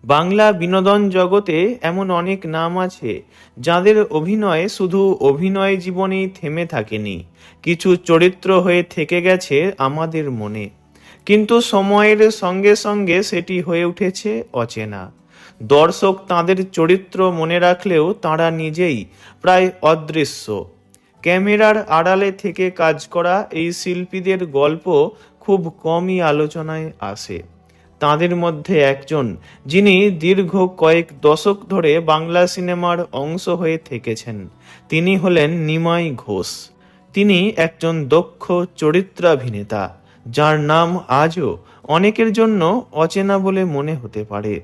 বাংলা বিনোদন জগতে এমন অনেক নাম আছে যাদের অভিনয় শুধু অভিনয় জীবনেই থেমে থাকেনি, কিছু চরিত্র হয়ে থেকে গেছে আমাদের মনে। কিন্তু সময়ের সঙ্গে সঙ্গে সেটি হয়ে উঠেছে অচেনা। দর্শক তাদের চরিত্র মনে রাখলেও তারা নিজেই প্রায় অদৃশ্য। ক্যামেরার আড়ালে থেকে কাজ করা এই শিল্পীদের গল্প খুব কমই আলোচনায় আসে। তাদের মধ্যে একজন যিনি দীর্ঘ কয়েক দশক ধরে বাংলা সিনেমার অংশ হয়ে থেকেছেন, তিনি হলেন নিমাই ঘোষ। তিনি একজন দক্ষ চরিত্রাভিনেতা, যার নাম আজও অনেকের জন্য অচেনা বলে মনে হতে পারে।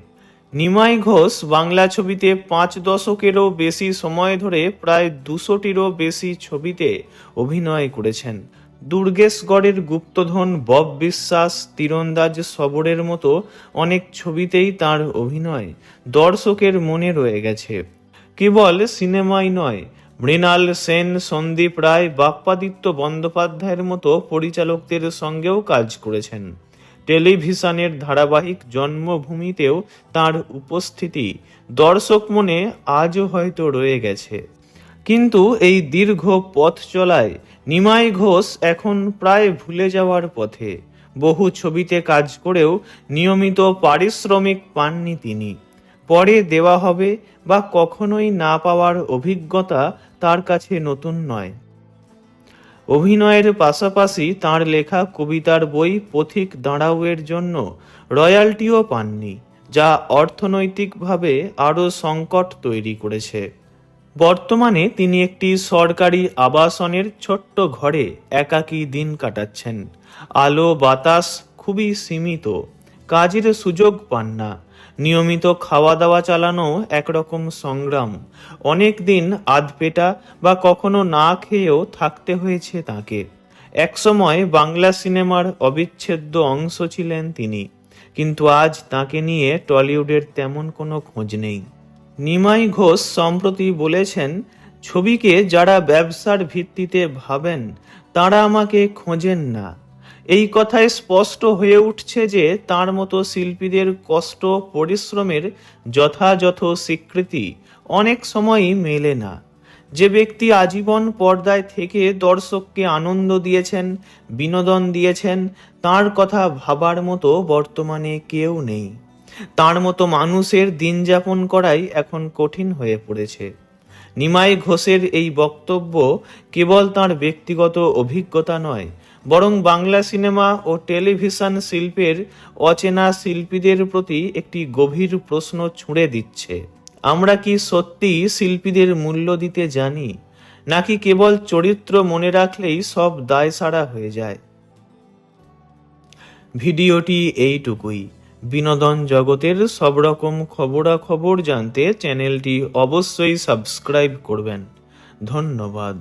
নিমাই ঘোষ বাংলা ছবিতে 5 দশকেরও বেশি সময় ধরে প্রায় 200টিরও বেশি ছবিতে অভিনয় করেছেন। দুর্গেশগড়ের গুপ্তধন, বব বিশ্বাস, তীরন্দাজ সবরের মতো অনেক ছবিতেই তার অভিনয় দর্শকের মনে রয়ে গেছে। কেবল সিনেমাই নয়, মৃণাল সেন, সন্দীপ রায়, বাপ্পাদিত্য বন্দ্যোপাধ্যায়ের মতো পরিচালকদের সঙ্গেও কাজ করেছেন। টেলিভিশনের ধারাবাহিক জন্মভূমিতেও তার উপস্থিতি দর্শক মনে আজও হয়তো রয়ে গেছে। কিন্তু এই দীর্ঘ পথ চলায় নিমাই ঘোষ এখন প্রায় ভুলে যাওয়ার পথে। বহু ছবিতে কাজ করেও নিয়মিত পারিশ্রমিক পাননি তিনি। পরে দেওয়া হবে বা কখনোই না পাওয়ার অভিজ্ঞতা তার কাছে নতুন নয়। অভিনয়ের পাশাপাশি তার লেখা কবিতার বই পথিক দাঁড়াওয়ের জন্য রয়্যালটিও পাননি, যা অর্থনৈতিকভাবে আরও সংকট তৈরি করেছে। বর্তমানে তিনি একটি সরকারি আবাসনের ছোট্ট ঘরে একাকী দিন কাটাচ্ছেন। আলো বাতাস খুবই সীমিত, কাজের সুযোগ পান না। নিয়মিত খাওয়া দাওয়া চালানো একরকম সংগ্রাম। অনেক দিন আধপেটা বা কখনো না খেয়েও থাকতে হয়েছে তাকে। একসময় বাংলা সিনেমার অবিচ্ছেদ্য অংশ ছিলেন তিনি, কিন্তু আজ তাকে নিয়ে টলিউডের তেমন কোনো খোঁজ নেই। নিমাই ঘোষ সম্প্রতি বলেছেন, ছবিকে যারা ব্যবসার ভিত্তিতে ভাবেন তারা আমাকে খোঁজেন না। এই কথায় স্পষ্ট হয়ে উঠছে যে তার মতো শিল্পীদের কষ্ট পরিশ্রমের যথাযথ স্বীকৃতি অনেক সময়ই মেলে না। যে ব্যক্তি আজীবন পর্দায় থেকে দর্শককে আনন্দ দিয়েছেন, বিনোদন দিয়েছেন, তার কথা ভাবার মতো বর্তমানে কেউ নেই। তার মতো মানুষের দিন যাপন করাই এখন কঠিন হয়ে পড়েছে। নিমাই ঘোষের এই বক্তব্য কেবল তার ব্যক্তিগত অভিজ্ঞতা নয়, বরং বাংলা সিনেমা ও টেলিভিশন শিল্পের অচেনা শিল্পীদের প্রতি একটি গভীর প্রশ্ন ছুঁড়ে দিচ্ছে। আমরা কি সত্যি শিল্পীদের মূল্য দিতে জানি, নাকি কেবল চরিত্র মনে রাখলেই সব দায়সারা হয়ে যায়? ভিডিওটি এইটুকুই। বিনোদন জগতের সব রকম খবরাখবর জানতে চ্যানেলটি অবশ্যই সাবস্ক্রাইব করবেন। ধন্যবাদ।